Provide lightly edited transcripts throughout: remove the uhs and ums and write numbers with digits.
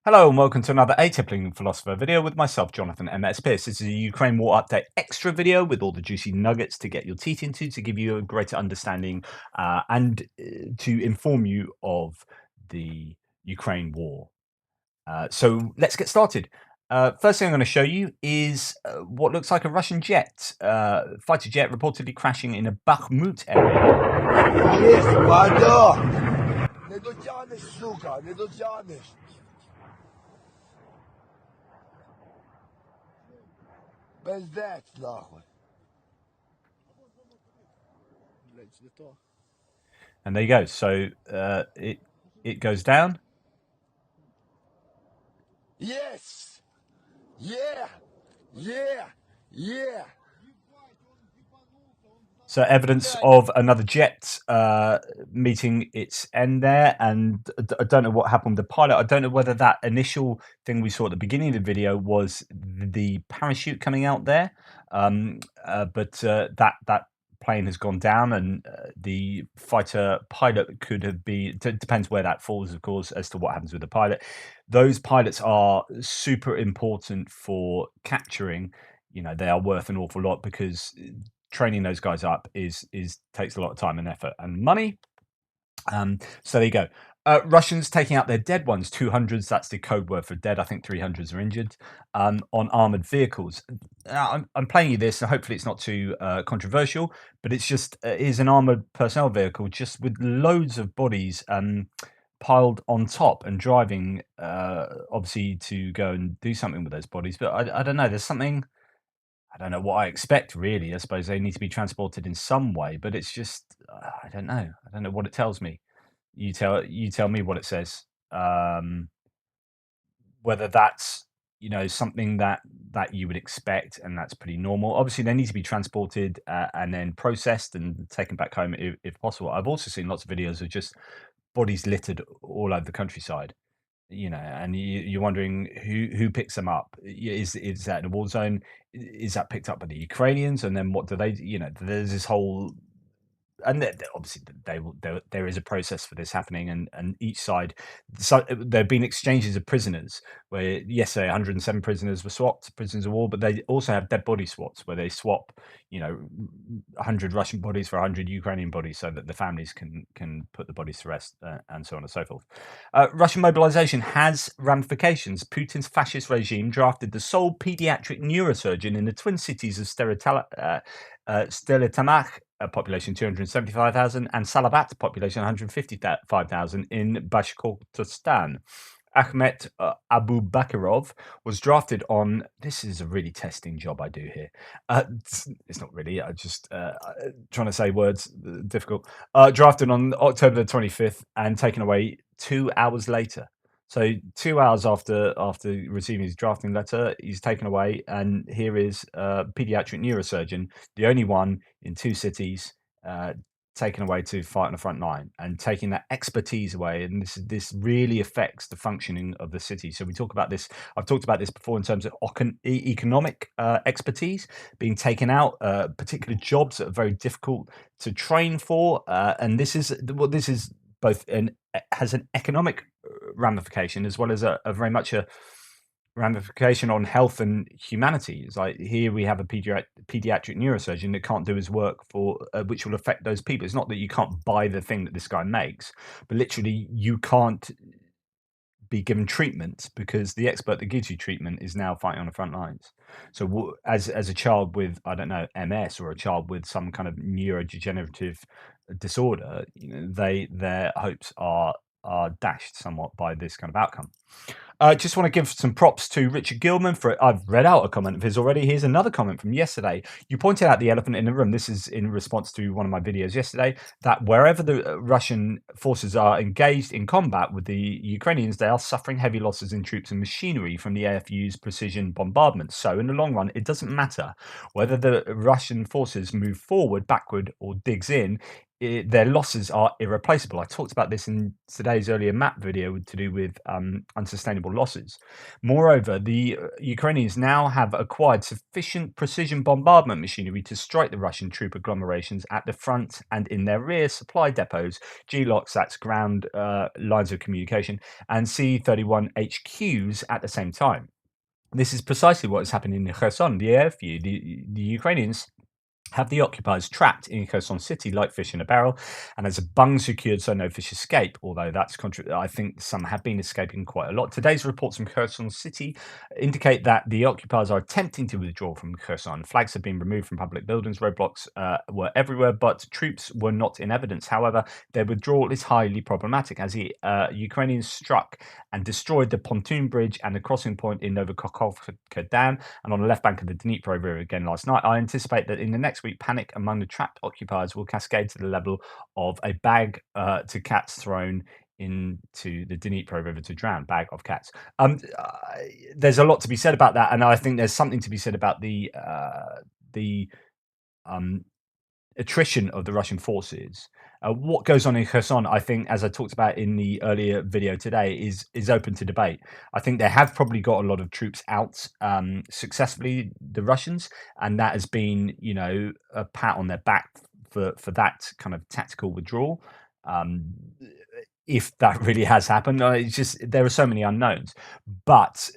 Hello and welcome to another Atypical Philosopher video with myself, Jonathan M.S. Pierce. This is a Ukraine War Update Extra video with all the juicy nuggets to get your teeth into, to give you a greater understanding and to inform you of the Ukraine War. So let's get started. First thing I'm going to show you is what looks like a Russian jet, fighter jet reportedly crashing in a Bakhmut area. And there you go. So it goes down. Yes. Yeah. So evidence of another jet meeting its end there, and I don't know what happened with the pilot. I don't know whether that initial thing we saw at the beginning of the video was the parachute coming out there, but that plane has gone down, and the fighter pilot could have been. Depends where that falls, of course, as to what happens with the pilot. Those pilots are super important for capturing. They are worth an awful lot because training those guys up is takes a lot of time and effort and money. So there you go. Russians taking out their dead ones, 200s. That's the code word for dead. I think 300s are injured on armored vehicles. I'm playing you this, so hopefully it's not too controversial. But it's just is an armored personnel vehicle just with loads of bodies piled on top and driving, obviously to go and do something with those bodies. But I don't know. There's something. I don't know what I expect, really. I suppose they need to be transported in some way, but it's just I don't know. I don't know what it tells me. You tell me what it says. Whether that's something that you would expect, and that's pretty normal. Obviously, they need to be transported and then processed and taken back home if possible. I've also seen lots of videos of just bodies littered all over the countryside. And you're wondering who picks them up. Is that in a war zone? Is that picked up by the Ukrainians? And then what do they? There's this whole, and obviously there is a process for this happening, and each side. So there have been exchanges of prisoners where yesterday 107 prisoners were swapped, prisoners of war, but they also have dead body swaps where they swap 100 Russian bodies for 100 Ukrainian bodies so that the families can put the bodies to rest, and so on and so forth. Russian mobilization has ramifications. Putin's fascist regime drafted the sole pediatric neurosurgeon in the twin cities of Stelitamach, population 275,000, and Salabat, population 155,000 in Bashkortostan. Ahmet Abu Bakirov was drafted on. This is a really testing job I do here. It's not really. I just trying to say words difficult. Drafted on October the 25th and taken away 2 hours later. So 2 hours after receiving his drafting letter, he's taken away, and here is a pediatric neurosurgeon, the only one in 2 cities, taken away to fight on the front line, and taking that expertise away. And this really affects the functioning of the city. So we talk about this. I've talked about this before in terms of economic expertise being taken out, particular jobs that are very difficult to train for, and this is both has an economic ramification as well as a very much a ramification on health and humanity. It's like here we have a pediatric neurosurgeon that can't do his work for, which will affect those people. It's not that you can't buy the thing that this guy makes, but literally you can't be given treatment because the expert that gives you treatment is now fighting on the front lines. So as a child with, I don't know, MS, or a child with some kind of neurodegenerative disorder, their hopes are dashed somewhat by this kind of outcome. Just want to give some props to Richard Gilman for it. I've read out a comment of his already. Here's another comment from yesterday. You pointed out the elephant in the room. This is in response to one of my videos yesterday, that wherever the Russian forces are engaged in combat with the Ukrainians, they are suffering heavy losses in troops and machinery from the AFU's precision bombardments. So in the long run, it doesn't matter whether the Russian forces move forward, backward, or digs in. Their losses are irreplaceable. I talked about this in today's earlier map video to do with unsustainable losses. Moreover, the Ukrainians now have acquired sufficient precision bombardment machinery to strike the Russian troop agglomerations at the front and in their rear supply depots, GLOCs, that's ground lines of communication, and C-31 HQs at the same time. This is precisely what is happening in Kherson, the airfield. The Ukrainians have the occupiers trapped in Kherson City like fish in a barrel, and as a bung secured so no fish escape, although that's I think some have been escaping quite a lot. Today's reports from Kherson City indicate that the occupiers are attempting to withdraw from Kherson. Flags have been removed from public buildings, roadblocks were everywhere, but troops were not in evidence. However, their withdrawal is highly problematic as the Ukrainians struck and destroyed the pontoon bridge and the crossing point in Novokokhovka Dam and on the left bank of the Dnipro River again last night. I anticipate that in the next week, panic among the trapped occupiers will cascade to the level of a bag to cats thrown into the Dnipro River to drown. Bag of cats. There's a lot to be said about that, and I think there's something to be said about the attrition of the Russian forces. What goes on in Kherson, I think, as I talked about in the earlier video today, is open to debate. I think they have probably got a lot of troops out successfully, the Russians, and that has been, you know, a pat on their back for that kind of tactical withdrawal. If that really has happened, it's just there are so many unknowns. But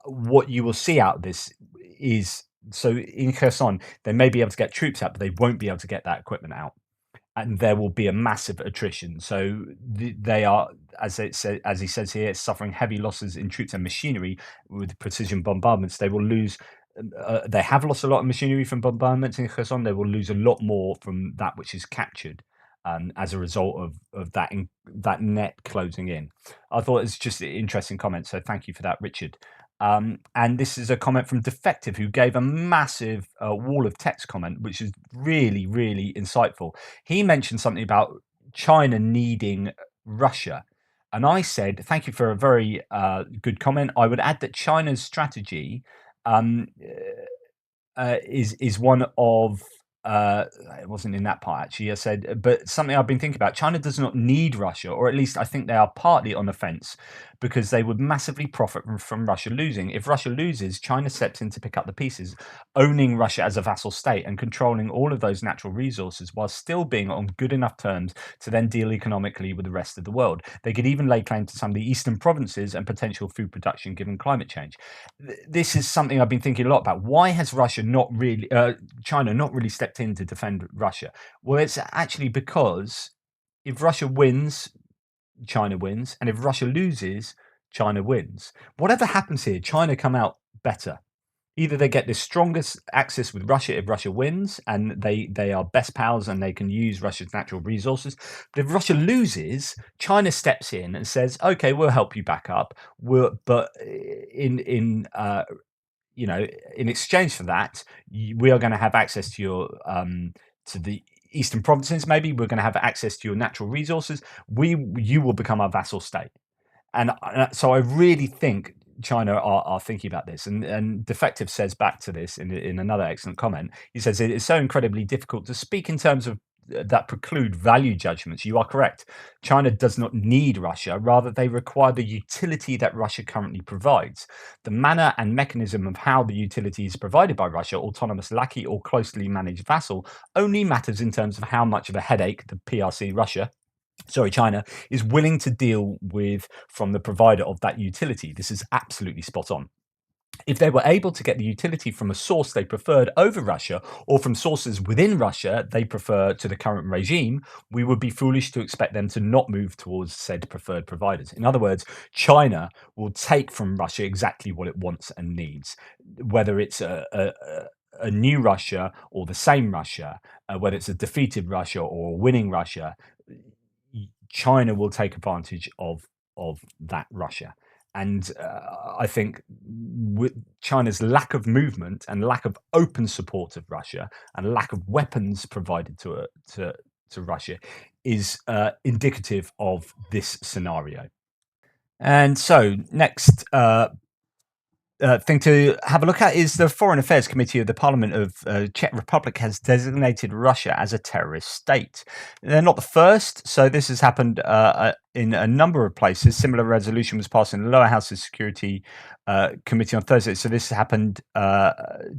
what you will see out of this is, so in Kherson, they may be able to get troops out, but they won't be able to get that equipment out. And there will be a massive attrition. So they are, as he says here, suffering heavy losses in troops and machinery with precision bombardments. They will lose. They have lost a lot of machinery from bombardments in Kherson. They will lose a lot more from that which is captured as a result of that net closing in. I thought it's just an interesting comment. So thank you for that, Richard. And this is a comment from Defective, who gave a massive wall of text comment, which is really, really insightful. He mentioned something about China needing Russia. And I said, thank you for a very good comment. I would add that China's strategy is one of it wasn't in that part actually. I said, but something I've been thinking about. China does not need Russia, or at least I think they are partly on the fence, because they would massively profit from Russia losing. If Russia loses, China steps in to pick up the pieces, owning Russia as a vassal state and controlling all of those natural resources while still being on good enough terms to then deal economically with the rest of the world. They could even lay claim to some of the eastern provinces and potential food production given climate change. This is something I've been thinking a lot about. Why has China not really stepped in to defend Russia? Well, it's actually because if Russia wins, China wins, and if Russia loses, China wins. Whatever happens here, China come out better. Either they get the strongest axis with Russia if Russia wins, and they are best pals and they can use Russia's natural resources. But if Russia loses, China steps in and says, "Okay, we'll help you back up. But in exchange for that, we are going to have access to your to the eastern provinces. Maybe we're going to have access to your natural resources. You will become our vassal state." And so I really think China are thinking about this. And Defective says back to this in another excellent comment. He says, "It is so incredibly difficult to speak in terms of that preclude value judgments." You are correct. China does not need Russia. Rather, they require the utility that Russia currently provides. The manner and mechanism of how the utility is provided by Russia, autonomous lackey or closely managed vassal, only matters in terms of how much of a headache the China is willing to deal with from the provider of that utility. This is absolutely spot on. If they were able to get the utility from a source they preferred over Russia, or from sources within Russia they prefer to the current regime, we would be foolish to expect them to not move towards said preferred providers. In other words, China will take from Russia exactly what it wants and needs, whether it's a new Russia or the same Russia, whether it's a defeated Russia or a winning Russia. China will take advantage of that Russia. And I think with China's lack of movement and lack of open support of Russia and lack of weapons provided to Russia is indicative of this scenario. And so next thing to have a look at is the Foreign Affairs Committee of the Parliament of Czech Republic has designated Russia as a terrorist state. They're not the first, so this has happened in a number of places. Similar resolution was passed in the lower house of Security Committee on Thursday. So this happened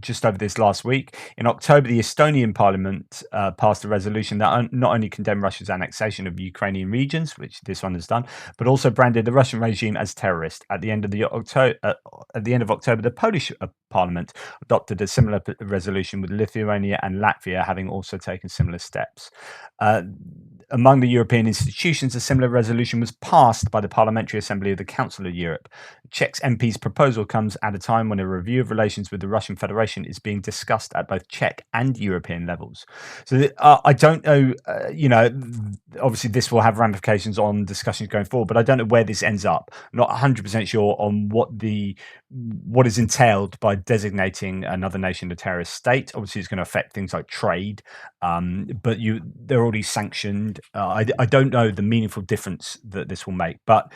just over this last week. In October, the Estonian Parliament passed a resolution that not only condemned Russia's annexation of Ukrainian regions, which this one has done, but also branded the Russian regime as terrorist. At the end of October, the Polish Parliament adopted a similar resolution, with Lithuania and Latvia having also taken similar steps. Among the European institutions, a similar resolution was passed by the Parliamentary Assembly of the Council of Europe. Czech's MP's proposal comes at a time when a review of relations with the Russian Federation is being discussed at both Czech and European levels. So I don't know, obviously this will have ramifications on discussions going forward, but I don't know where this ends up. I'm not 100% sure on what is entailed by designating another nation a terrorist state. Obviously, it's going to affect things like trade, but they're already sanctioned. I don't know the meaningful difference that this will make, but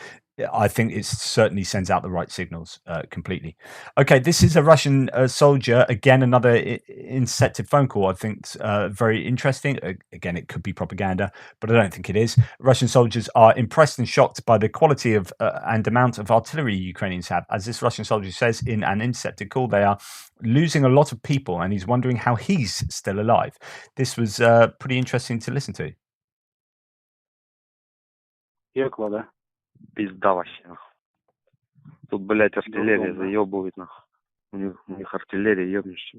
I think it certainly sends out the right signals completely. Okay, this is a Russian soldier. Again, another intercepted phone call. I think very interesting. Again, it could be propaganda, but I don't think it is. Russian soldiers are impressed and shocked by the quality of and amount of artillery Ukrainians have. As this Russian soldier says in an intercepted call, they are losing a lot of people, and he's wondering how he's still alive. This was pretty interesting to listen to. Пекло, да? Пизда вообще, нахуй. Тут, блядь, артиллерия заебывает, нахуй. У них артиллерия, ебнешься.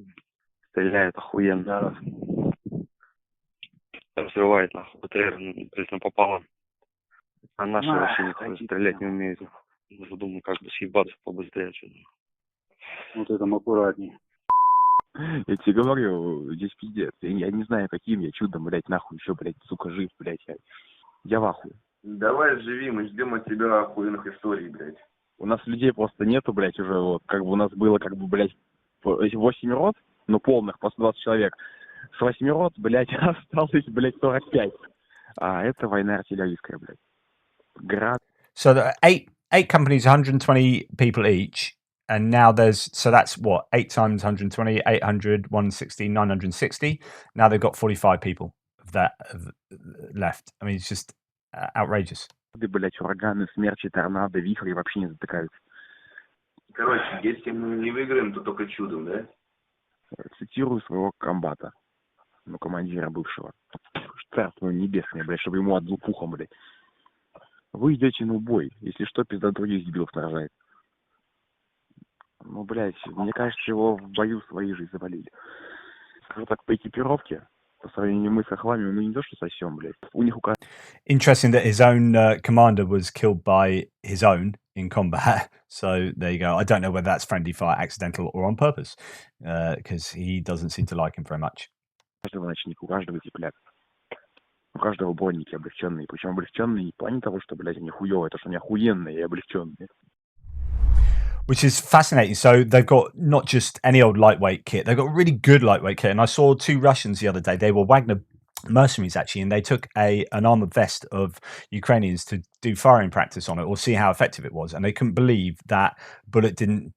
Стреляет охуенно. Взрывает, нахуй, БТР, напополам. А наши вообще никто стрелять не умеют, нахуй. Даже думаю, как бы съебаться побыстрее отсюда. Вот это аккуратнее. Я тебе говорю, здесь пиздец. Я не знаю, каким я чудом, блядь, нахуй еще, блядь, сука, жив, блядь. Я в ахуе. Давай живи, мы ждем от тебя охуенных историй, блядь. У нас людей просто нету, блядь, уже вот. Как бы у нас было, как бы, блядь, 8 рот, ну, полных, по 120 человек. С 8 рот, блядь, осталось, блядь, 45. А это война артиллерийская, блядь. Град. So there are eight companies, 120 people each. And now that's what, 8 times 120, 800, 160, 960. Now they've got 45 people left. I mean, it's just outrageous. Блять, ураганы, смерчи, торнадо, вихри вообще не затыкаются. Короче, если мы не выиграем, то только чудом, да? Цитирую своего комбата, ну, командира бывшего. Царство небесное, блядь, чтобы ему отдул пухом, блядь. Вы идете на бой, если что, пизда других дебилов нарожает. Ну, блядь, мне кажется, его в бою свои же завалили. Скажу так, по экипировке, по сравнению мы с хохлами, ну не то, что совсем, блядь. У них Interesting that his own commander was killed by his own in combat. So there you go. I don't know whether that's friendly fire, accidental, or on purpose, because he doesn't seem to like him very much. У каждого ночника, у каждого тепляк. У каждого бронники облегченные. Причем облегченные не в плане того, что, блядь, они хуёвые, то, что они охуенные и облегченные. Which is fascinating. So they've got not just any old lightweight kit, they've got really good lightweight kit. And I saw 2 Russians the other day. They were Wagner mercenaries, actually, and they took an armored vest of Ukrainians to do firing practice on it or see how effective it was. And they couldn't believe that bullet didn't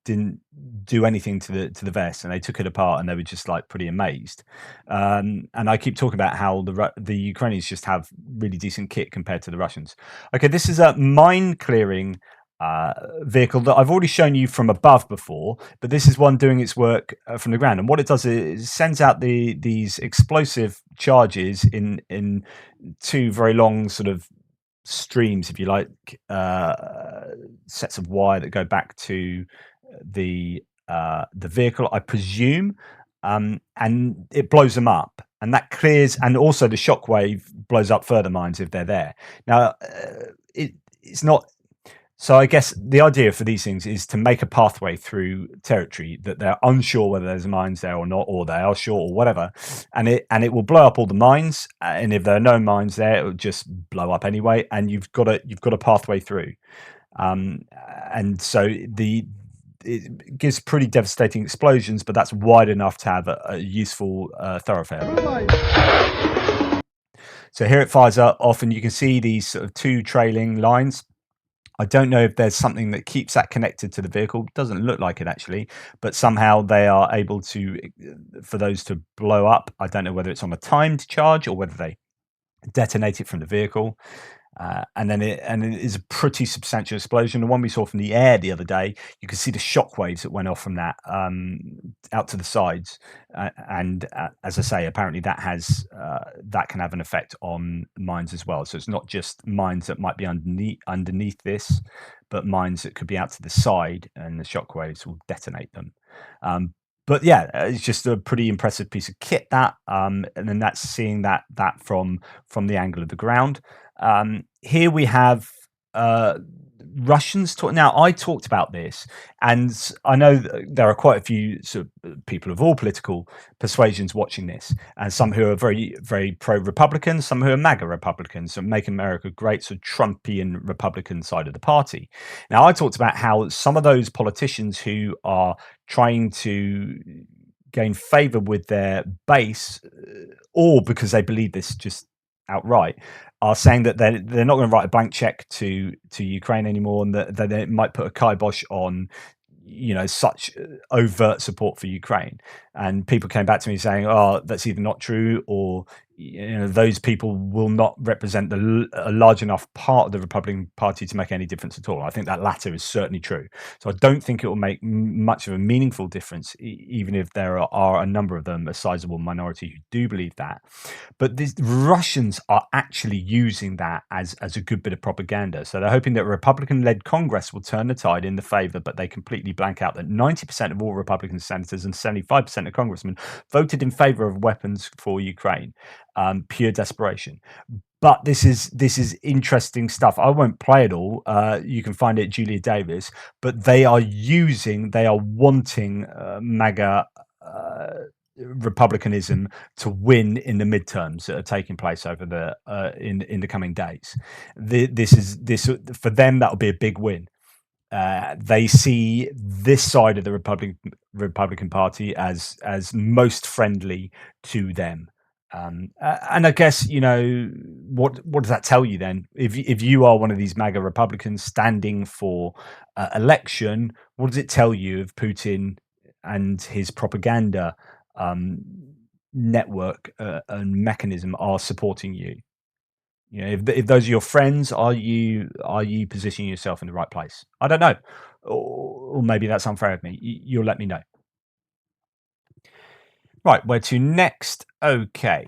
do anything to the vest. And they took it apart and they were just like pretty amazed. And I keep talking about how the Ukrainians just have really decent kit compared to the Russians. Okay, this is a mine clearing vehicle that I've already shown you from above before, but this is one doing its work from the ground. And what it does is it sends out these explosive charges in 2 very long sort of streams, if you like, sets of wire that go back to the vehicle, I presume, and it blows them up. And that clears, and also the shockwave blows up further mines if they're there. Now, it's not. So I guess the idea for these things is to make a pathway through territory that they're unsure whether there's mines there or not, or they are sure or whatever, and it will blow up all the mines. And if there are no mines there, it will just blow up anyway. And you've got a pathway through, and so it gives pretty devastating explosions, but that's wide enough to have a useful thoroughfare. So here it fires off, and you can see these sort of 2 trailing lines. I don't know if there's something that keeps that connected to the vehicle. Doesn't look like it, actually, but somehow they are able for those to blow up. I don't know whether it's on a timed charge or whether they detonate it from the vehicle. and it is a pretty substantial explosion. The one we saw from the air the other day, you could see the shockwaves that went off from that out to the sides, and as I say, apparently that can have an effect on mines as well. So it's not just mines that might be underneath this, but mines that could be out to the side, and the shockwaves will detonate them. But yeah, it's just a pretty impressive piece of kit that, and then that's seeing that from the angle of the ground. Here we have Russians talk. Now, I talked about this, and I know there are quite a few sort of people of all political persuasions watching this, and some who are very, very pro-Republican, some who are MAGA Republicans, so Make America Great, so Trumpian Republican side of the party. Now, I talked about how some of those politicians who are trying to gain favor with their base, or because they believe this just outright, are saying that they're not going to write a blank check to Ukraine anymore, and that they might put a kibosh on, such overt support for Ukraine. And people came back to me saying, "Oh, that's either not true, or those people will not represent a large enough part of the Republican Party to make any difference at all." I think that latter is certainly true. So I don't think it will make much of a meaningful difference, even if there are a number of them, a sizable minority who do believe that. But the Russians are actually using that as a good bit of propaganda. So they're hoping that a Republican-led Congress will turn the tide in the favor, but they completely blank out that 90% of all Republican senators and 75% of congressmen voted in favor of weapons for Ukraine. Pure desperation. But this is interesting stuff. I won't play it all. You can find it at Julia Davis. But they are wanting MAGA republicanism to win in the midterms that are taking place over in the coming days. This for them, that will be a big win. They see this side of the Republican Party as most friendly to them. And I guess, what does that tell you then? If you are one of these MAGA Republicans standing for election, what does it tell you of Putin and his propaganda network and mechanism are supporting you? If those are your friends, are you positioning yourself in the right place? I don't know, or maybe that's unfair of me. You'll let me know. Right, where to next? Okay.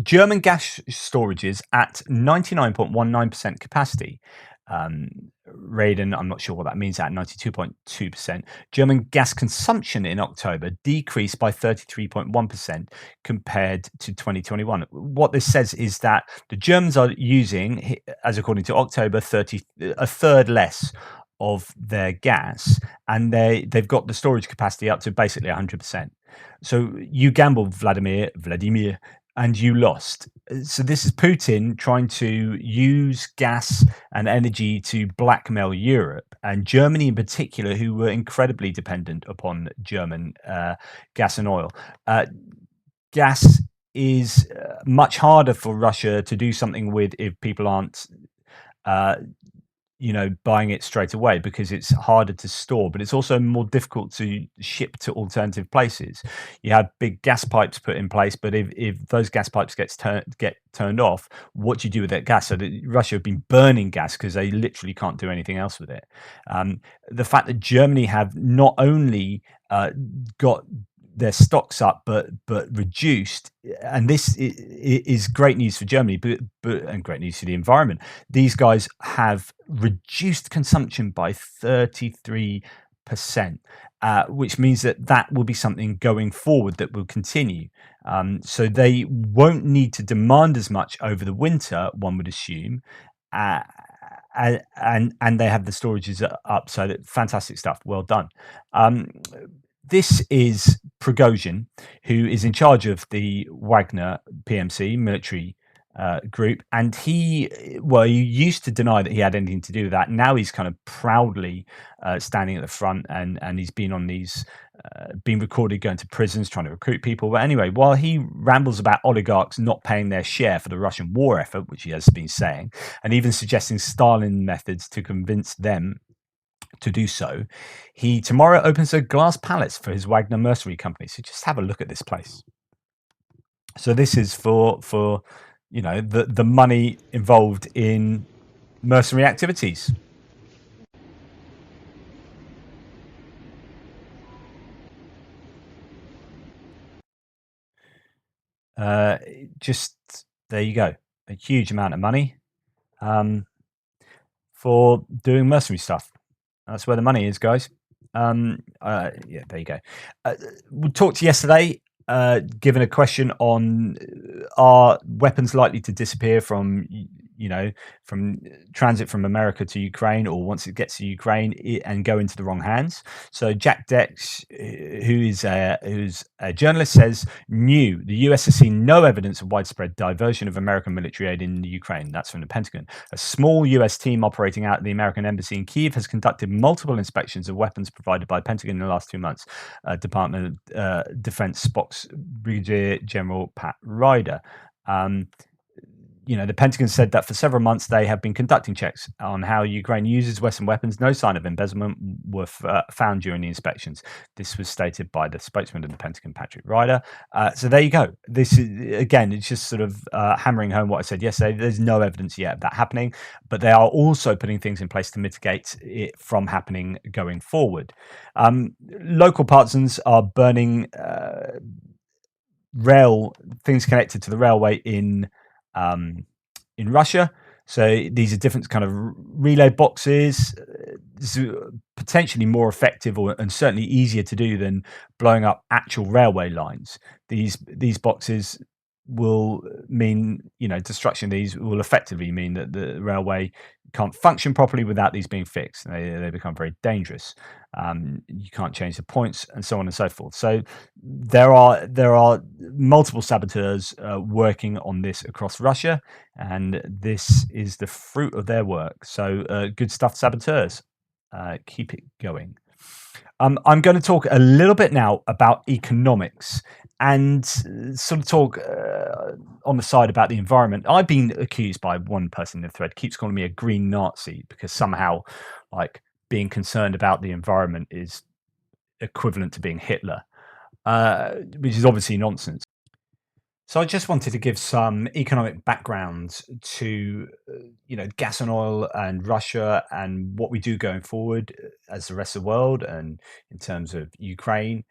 German gas storages at 99.19% capacity. Raiden, I'm not sure what that means, at 92.2%. German gas consumption in October decreased by 33.1% compared to 2021. What this says is that the Germans are using, as according to October, a third less of their gas, and they've got the storage capacity up to basically 100%. So you gambled, Vladimir, and you lost. So this is Putin trying to use gas and energy to blackmail Europe, and Germany in particular, who were incredibly dependent upon German gas and oil. Gas is much harder for Russia to do something with if people aren't buying it straight away, because it's harder to store, but it's also more difficult to ship to alternative places. You have big gas pipes put in place, but if those gas pipes get turned off, what do you do with that gas? So Russia have been burning gas because they literally can't do anything else with it. The fact that Germany have not only got their stocks up but reduced, and this is great news for Germany, but and great news for the environment. These guys have reduced consumption by 33%, which means that will be something going forward that will continue. So they won't need to demand as much over the winter, one would assume. And they have the storages up, so that fantastic stuff. Well done. This is Prigozhin, who is in charge of the Wagner PMC military group, and he used to deny that he had anything to do with that. Now he's kind of proudly standing at the front, and he's been on these, been recorded going to prisons trying to recruit people. But anyway, while he rambles about oligarchs not paying their share for the Russian war effort, which he has been saying, and even suggesting Stalin methods to convince them to do so, he tomorrow opens a glass palace for his Wagner mercenary company. So just have a look at this place. So this is for the money involved in mercenary activities. Just there you go, a huge amount of money for doing mercenary stuff. That's where the money is, guys. Yeah, there you go. We talked yesterday, given a question on are weapons likely to disappear from from transit from America to Ukraine, or once it gets to Ukraine and go into the wrong hands. So Jack Dex, who's a journalist, says the US has seen no evidence of widespread diversion of American military aid in the Ukraine. That's from the Pentagon. A small US team operating out of the American embassy in Kyiv has conducted multiple inspections of weapons provided by Pentagon in the last 2 months. Department of Defense Brigadier General Pat Ryder. The Pentagon said that for several months they have been conducting checks on how Ukraine uses Western weapons. No sign of embezzlement were found during the inspections. This was stated by the spokesman of the Pentagon, Patrick Ryder. So there you go. This is, again, it's just sort of hammering home what I said yesterday. There's no evidence yet of that happening, but they are also putting things in place to mitigate it from happening going forward. Local partisans are burning things connected to the railway in Russia. So these are different kind of relay boxes. This is potentially more effective and certainly easier to do than blowing up actual railway lines. These boxes will mean, destruction of these will effectively mean that the railway can't function properly without these being fixed. They become very dangerous. You can't change the points and so on and so forth. So there are multiple saboteurs working on this across Russia, and this is the fruit of their work. So good stuff, saboteurs. Keep it going. I'm going to talk a little bit now about economics and sort of talk on the side about the environment. I've been accused by one person in the thread, keeps calling me a green Nazi because somehow being concerned about the environment is equivalent to being Hitler, which is obviously nonsense. So I just wanted to give some economic background to, gas and oil and Russia and what we do going forward as the rest of the world and in terms of Ukraine.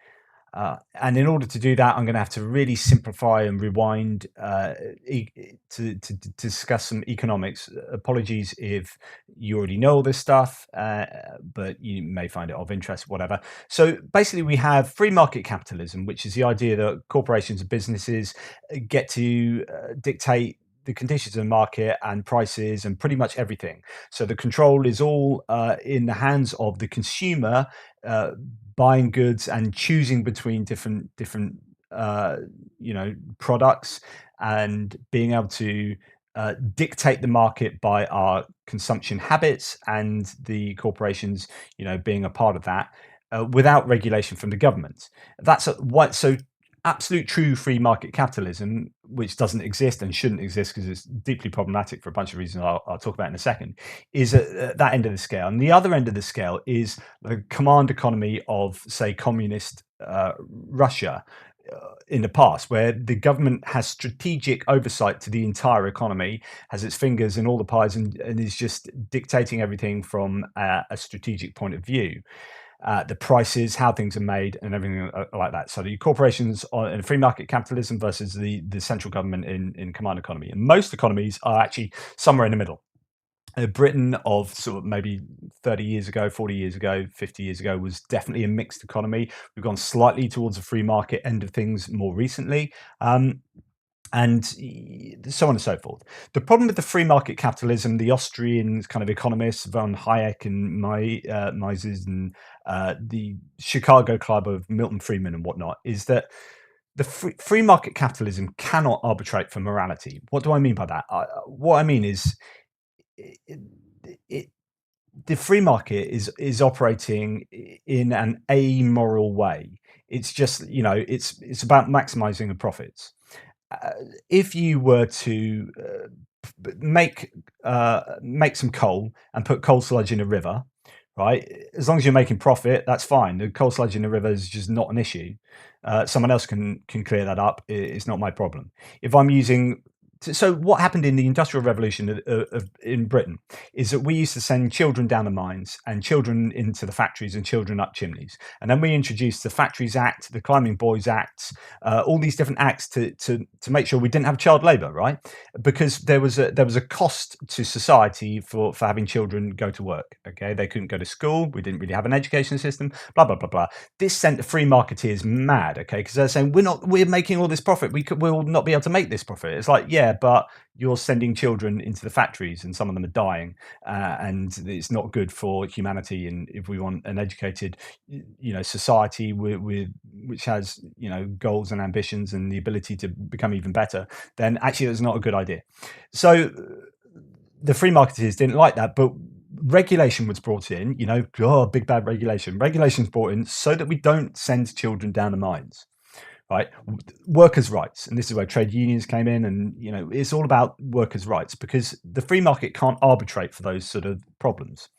And in order to do that, I'm going to have to really simplify and rewind to discuss some economics. Apologies if you already know all this stuff, but you may find it of interest, whatever. So basically, we have free market capitalism, which is the idea that corporations and businesses get to dictate the conditions of the market and prices and pretty much everything. So the control is all in the hands of the consumer, buying goods and choosing between different products and being able to dictate the market by our consumption habits, and the corporations being a part of that without regulation from the government. That's so absolute true free market capitalism, which doesn't exist and shouldn't exist because it's deeply problematic for a bunch of reasons I'll talk about in a second, is at that end of the scale. And the other end of the scale is the command economy of, say, communist Russia in the past, where the government has strategic oversight to the entire economy, has its fingers in all the pies, and is just dictating everything from a strategic point of view. The prices, how things are made, and everything like that. So the corporations in free market capitalism versus the central government in command economy. And most economies are actually somewhere in the middle. Britain of sort of maybe 30 years ago, 40 years ago, 50 years ago was definitely a mixed economy. We've gone slightly towards the free market end of things more recently. And so on and so forth. The problem with the free market capitalism, the Austrian kind of economists, von Hayek and Mises and the Chicago Club of Milton Friedman and whatnot, is that the free market capitalism cannot arbitrate for morality. What do I mean by that? What I mean is the free market is operating in an amoral way. It's just, it's about maximizing the profits. If you were to make some coal and put coal sludge in a river, right? As long as you're making profit, that's fine. The coal sludge in the river is just not an issue. Someone else can clear that up. It's not my problem. If I'm using so what happened in the Industrial Revolution in Britain is that we used to send children down the mines and children into the factories and children up chimneys. And then we introduced the Factories Act, the Climbing Boys Act, all these different acts to make sure we didn't have child labour, right? Because there was a cost to society for having children go to work. Okay, they couldn't go to school. We didn't really have an education system. Blah blah blah blah. This sent the free marketeers mad. Okay, because they're saying we're making all this profit. We'll not be able to make this profit. It's like, yeah, but you're sending children into the factories and some of them are dying, and it's not good for humanity. And if we want an educated, society with which has goals and ambitions and the ability to become even better, then actually it's not a good idea. So the free marketers didn't like that, but regulation was brought in. Big bad regulation. Regulation's brought in so that we don't send children down the mines. Right, workers' rights, and this is where trade unions came in, and it's all about workers' rights because the free market can't arbitrate for those sort of problems.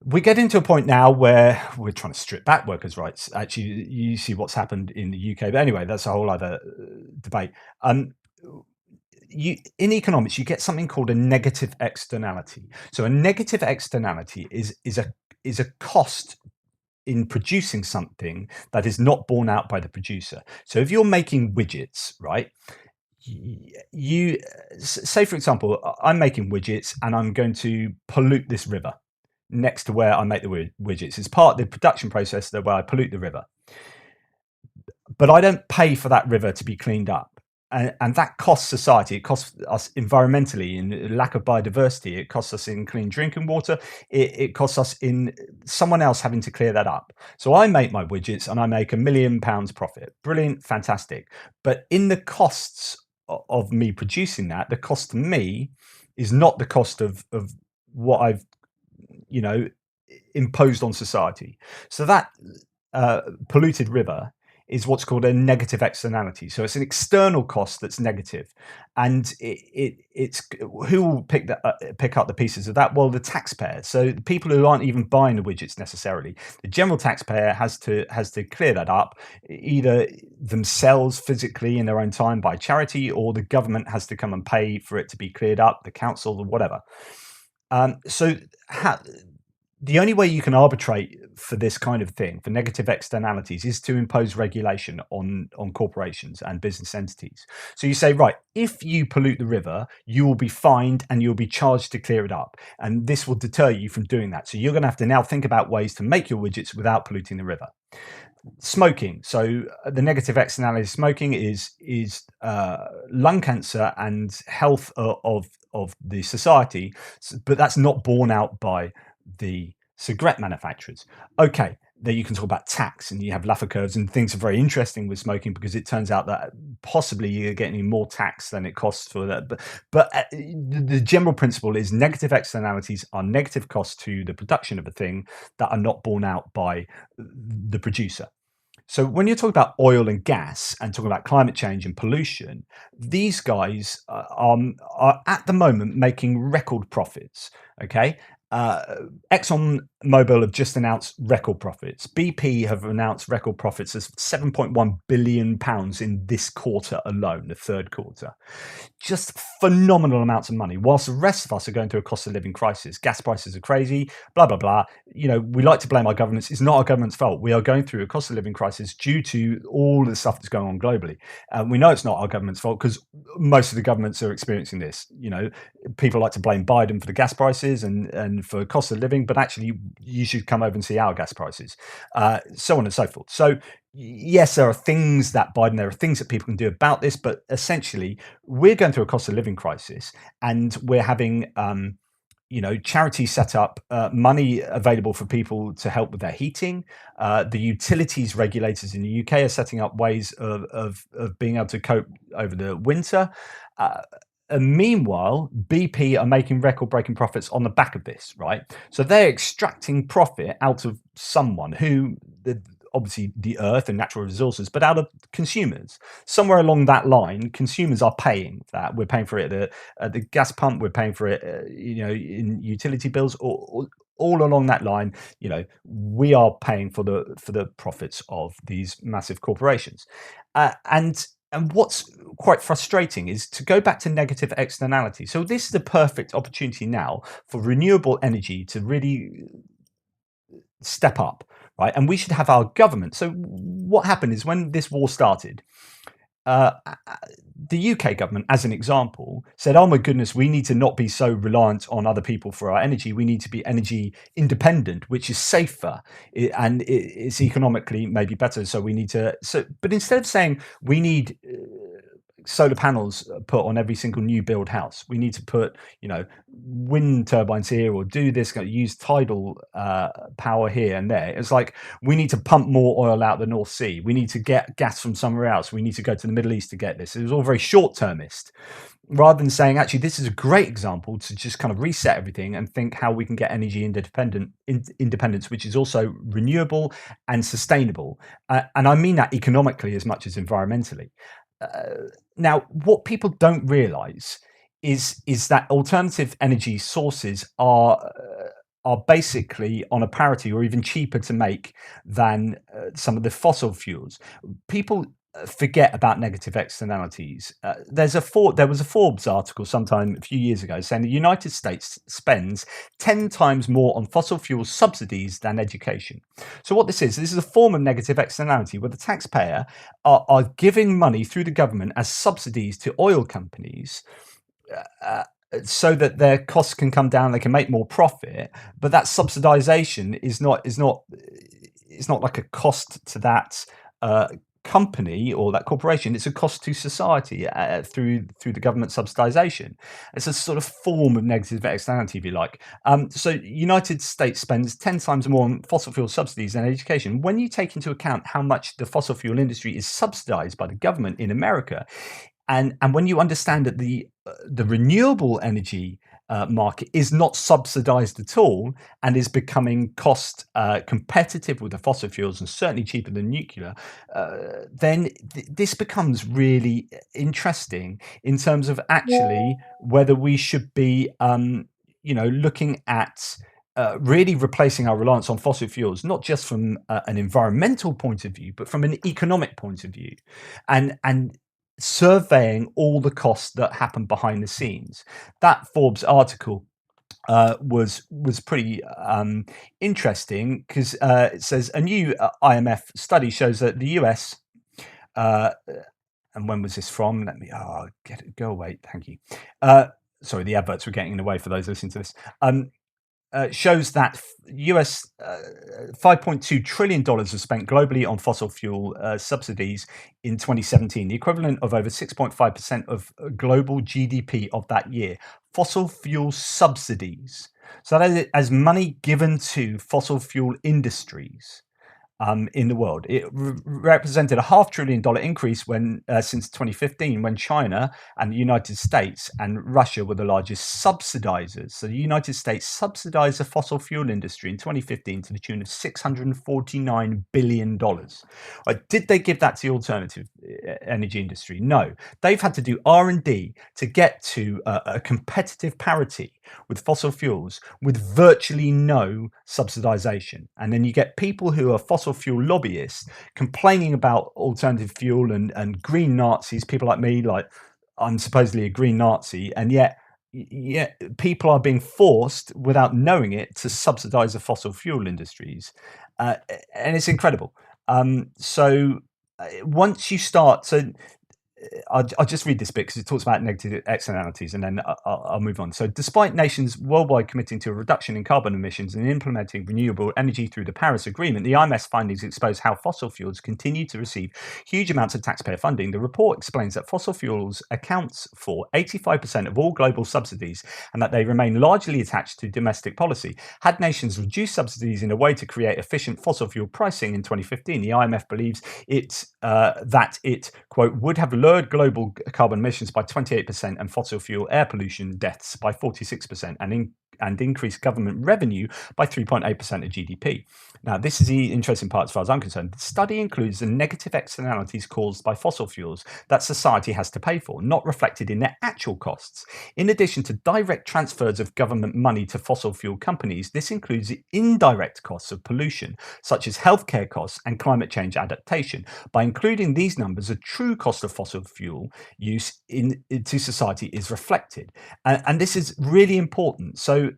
We get into a point now where we're trying to strip back workers' rights. Actually, you see what's happened in the UK, but anyway, that's a whole other debate. In economics, you get something called a negative externality. So a negative externality is a cost in producing something that is not borne out by the producer. So if you're making widgets, right, you say, for example, I'm making widgets and I'm going to pollute this river next to where I make the widgets. It's part of the production process where I pollute the river. But I don't pay for that river to be cleaned up. And that costs society. It costs us environmentally in lack of biodiversity. It costs us in clean drinking water. It costs us in someone else having to clear that up. So I make my widgets and I make £1 million profit. Brilliant, fantastic. But in the costs of me producing that, the cost to me is not the cost of what I've imposed on society. So that polluted river is what's called a negative externality. So it's an external cost that's negative, and it's who will pick up the pieces of that? Well, the taxpayer. So the people who aren't even buying the widgets necessarily. The general taxpayer has to clear that up, either themselves physically in their own time by charity, or the government has to come and pay for it to be cleared up, the council or whatever. The only way you can arbitrate for this kind of thing, for negative externalities, is to impose regulation on corporations and business entities. So you say, right, if you pollute the river, you will be fined and you'll be charged to clear it up. And this will deter you from doing that. So you're going to have to now think about ways to make your widgets without polluting the river. Smoking. So the negative externality of smoking is lung cancer and health of the society, but that's not borne out by the cigarette manufacturers. Okay, there you can talk about tax, and you have Laffer curves, and things are very interesting with smoking because it turns out that possibly you're getting more tax than it costs for that. But the general principle is negative externalities are negative costs to the production of a thing that are not borne out by the producer. So when you're talking about oil and gas and talking about climate change and pollution, these guys are at the moment making record profits. Okay. ExxonMobil have just announced record profits. BP have announced record profits as £7.1 billion in this quarter alone, the third quarter. Just phenomenal amounts of money, whilst the rest of us are going through a cost of living crisis. Gas prices are crazy, blah, blah, blah. We like to blame our governments. It's not our government's fault. We are going through a cost of living crisis due to all the stuff that's going on globally. We know it's not our government's fault because most of the governments are experiencing this. People like to blame Biden for the gas prices and for cost of living, but actually you should come over and see our gas prices, so on and so forth. So yes, there are things that people can do about this, but essentially we're going through a cost of living crisis, and we're having charities set up, money available for people to help with their heating. The utilities regulators in the UK are setting up ways of being able to cope over the winter. And meanwhile, BP are making record-breaking profits on the back of this, right? So they're extracting profit out of someone who, obviously the earth and natural resources, but out of consumers. Somewhere along that line, consumers are paying that. We're paying for it at the gas pump. We're paying for it, in utility bills. Or all along that line, we are paying for the profits of these massive corporations. And And what's quite frustrating is to go back to negative externality. So this is the perfect opportunity now for renewable energy to really step up, right? And we should have our government. So what happened is when this war started, the UK government, as an example, said, "Oh my goodness, we need to not be so reliant on other people for our energy. We need to be energy independent, which is safer and it's economically maybe better. So we need to." But instead of saying we need solar panels put on every single new build house, we need to put wind turbines here, or do this, use tidal power here and there. It's like we need to pump more oil out the North Sea, we need to get gas from somewhere else, we need to go to the Middle East to get this. It was all very short-termist, rather than saying, actually, this is a great example to just kind of reset everything and think how we can get energy independence, which is also renewable and sustainable. And I mean that economically as much as environmentally. Now, what people don't realize is that alternative energy sources are basically on a parity or even cheaper to make than some of the fossil fuels. People forget about negative externalities. There was a Forbes article sometime a few years ago saying the United States spends 10 times more on fossil fuel subsidies than education. So what this is a form of negative externality where the taxpayer are giving money through the government as subsidies to oil companies so that their costs can come down, they can make more profit, but that subsidization is not like a cost to that company or that corporation. It's a cost to society through the government subsidization. It's a sort of form of negative externality, if you like. So United States spends 10 times more on fossil fuel subsidies than education. When you take into account how much the fossil fuel industry is subsidized by the government in America, and when you understand that the renewable energy market is not subsidized at all and is becoming cost competitive with the fossil fuels and certainly cheaper than nuclear, then this becomes really interesting in terms of actually whether we should be looking at really replacing our reliance on fossil fuels, not just from an environmental point of view, but from an economic point of view, and surveying all the costs that happen behind the scenes. That Forbes article was pretty interesting because it says a new IMF study shows that the US, and when was this from? Let me go away. Thank you. Sorry, the adverts were getting in the way for those listening to this. Shows that US $5.2 trillion was spent globally on fossil fuel subsidies in 2017, the equivalent of over 6.5% of global GDP of that year. Fossil fuel subsidies. So that is as money given to fossil fuel industries in the world. It represented a $500 billion increase when since 2015, when China and the United States and Russia were the largest subsidizers. So the United States subsidized the fossil fuel industry in 2015 to the tune of $649 billion. Did they give that to the alternative energy industry? No. They've had to do R&D to get to a competitive parity with fossil fuels with virtually no subsidization. And then you get people who are fossil fuel lobbyists complaining about alternative fuel and green Nazis, people like me, like I'm supposedly a green Nazi, and yet people are being forced without knowing it to subsidize the fossil fuel industries. And it's incredible. So once you start, I'll just read this bit because it talks about negative externalities, and then I'll move on. So despite nations worldwide committing to a reduction in carbon emissions and implementing renewable energy through the Paris Agreement, the IMF's findings expose how fossil fuels continue to receive huge amounts of taxpayer funding. The report explains that fossil fuels accounts for 85% of all global subsidies and that they remain largely attached to domestic policy. Had nations reduced subsidies in a way to create efficient fossil fuel pricing in 2015, the IMF believes that it, quote, would have lowered global carbon emissions by 28% and fossil fuel air pollution deaths by 46%, and and increase government revenue by 3.8% of GDP. Now, this is the interesting part as far as I'm concerned. The study includes the negative externalities caused by fossil fuels that society has to pay for, not reflected in their actual costs. In addition to direct transfers of government money to fossil fuel companies, this includes the indirect costs of pollution, such as healthcare costs and climate change adaptation. By including these numbers, the true cost of fossil fuel use into society is reflected. And this is really important. So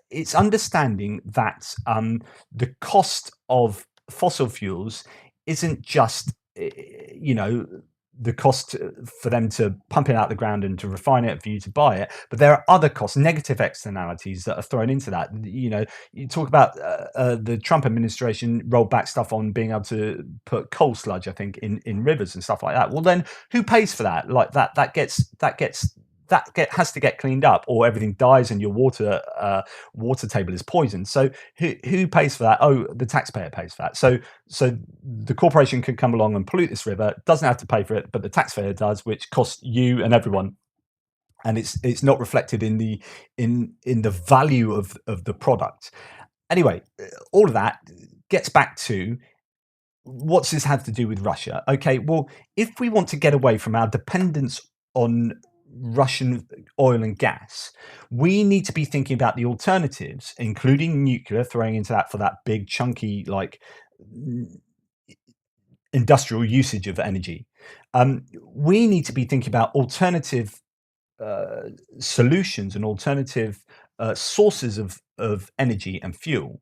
it's understanding that the cost of fossil fuels isn't just, the cost for them to pump it out of the ground and to refine it for you to buy it, but there are other costs, negative externalities that are thrown into that. You talk about the Trump administration rolled back stuff on being able to put coal sludge, I think, in rivers and stuff like that. Well, then who pays for that? Like that has to get cleaned up, or everything dies and your water table is poisoned. So who pays for that? Oh, the taxpayer pays for that. So the corporation can come along and pollute this river, doesn't have to pay for it, but the taxpayer does, which costs you and everyone. And it's not reflected in the value of the product. Anyway, all of that gets back to, what's this have to do with Russia? Okay, well, if we want to get away from our dependence on Russian oil and gas, we need to be thinking about the alternatives, including nuclear, throwing into that for that big chunky like industrial usage of energy. We need to be thinking about alternative solutions and alternative sources of energy and fuel,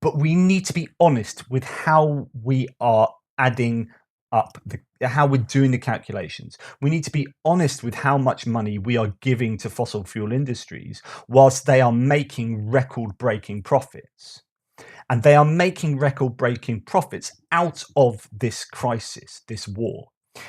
but we need to be honest with how we are adding up how we're doing the calculations. We need to be honest with how much money we are giving to fossil fuel industries whilst they are making record-breaking profits. And they are making record-breaking profits out of this crisis, this war.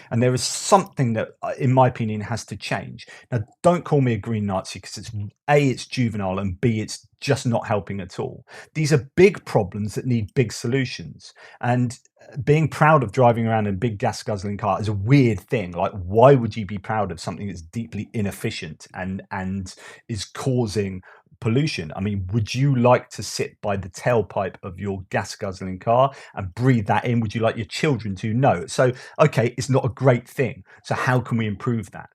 And there is something that, in my opinion, has to change. Now, don't call me a green Nazi, because it's juvenile, and B, it's just not helping at all. These are big problems that need big solutions. And being proud of driving around in a big gas guzzling car is a weird thing. Like, why would you be proud of something that's deeply inefficient and is causing pollution? I mean, would you like to sit by the tailpipe of your gas guzzling car and breathe that in? Would you like your children to? No. So, okay, it's not a great thing. So how can we improve that?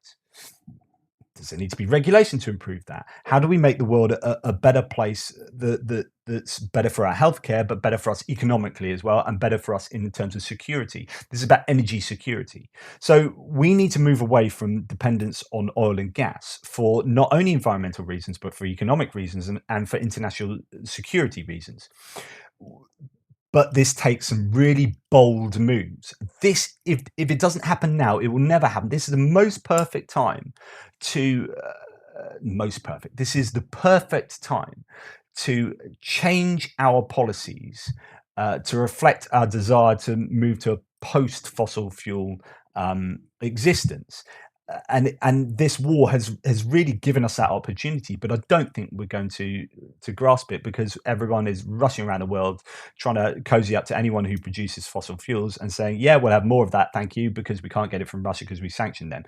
Does there need to be regulation to improve that? How do we make the world a better place that's better for our healthcare, but better for us economically as well, and better for us in terms of security? This is about energy security. So we need to move away from dependence on oil and gas for not only environmental reasons, but for economic reasons and for international security reasons. But this takes some really bold moves. This, if it doesn't happen now, it will never happen. This is the most perfect time to, this is the perfect time to change our policies to reflect our desire to move to a post-fossil fuel existence. And this war has really given us that opportunity, but I don't think we're going to grasp it, because everyone is rushing around the world trying to cozy up to anyone who produces fossil fuels and saying, yeah, we'll have more of that, thank you, because we can't get it from Russia because we sanctioned them,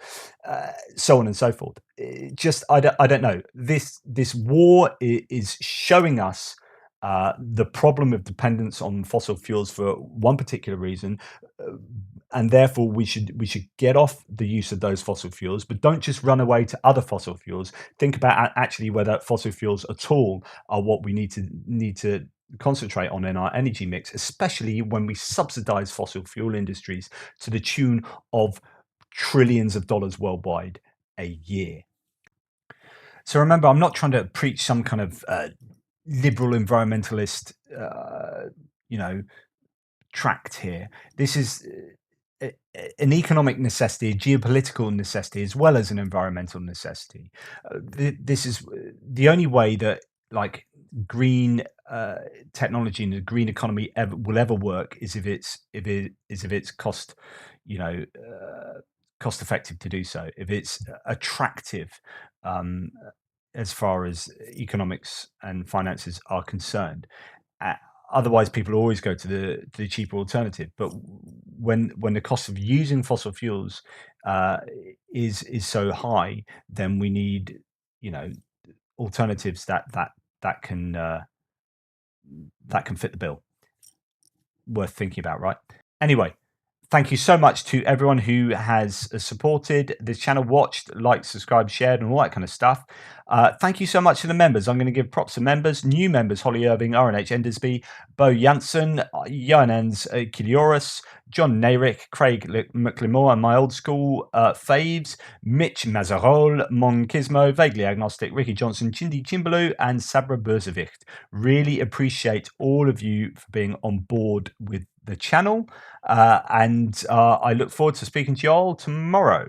so on and so forth. I don't know. This war is showing us the problem of dependence on fossil fuels for one particular reason, and therefore we should get off the use of those fossil fuels, but don't just run away to other fossil fuels. Think about actually whether fossil fuels at all are what we need to concentrate on in our energy mix, especially when we subsidize fossil fuel industries to the tune of trillions of dollars worldwide a year. So remember, I'm not trying to preach some kind of liberal environmentalist, tract here. This is an economic necessity, a geopolitical necessity, as well as an environmental necessity. This is the only way that like green technology and the green economy will ever work is if it's cost effective to do so, if it's attractive as far as economics and finances are concerned. Otherwise, people always go to the cheaper alternative. But when the cost of using fossil fuels is so high, then we need alternatives that can fit the bill. Worth thinking about, right? Anyway, thank you so much to everyone who has supported this channel, watched, liked, subscribed, shared, and all that kind of stuff. Thank you so much to the members. I'm going to give props to members, new members: Holly Irving, RNH Endersby, Bo Janssen, Johannes Kilioris, John Nayrick, Craig McLemore, and my old school faves: Mitch Mazarol, Mon Kismo, Vaguely Agnostic, Ricky Johnson, Chindi Chimbaloo, and Sabra Burzevicht. Really appreciate all of you for being on board with the channel, and I look forward to speaking to you all tomorrow.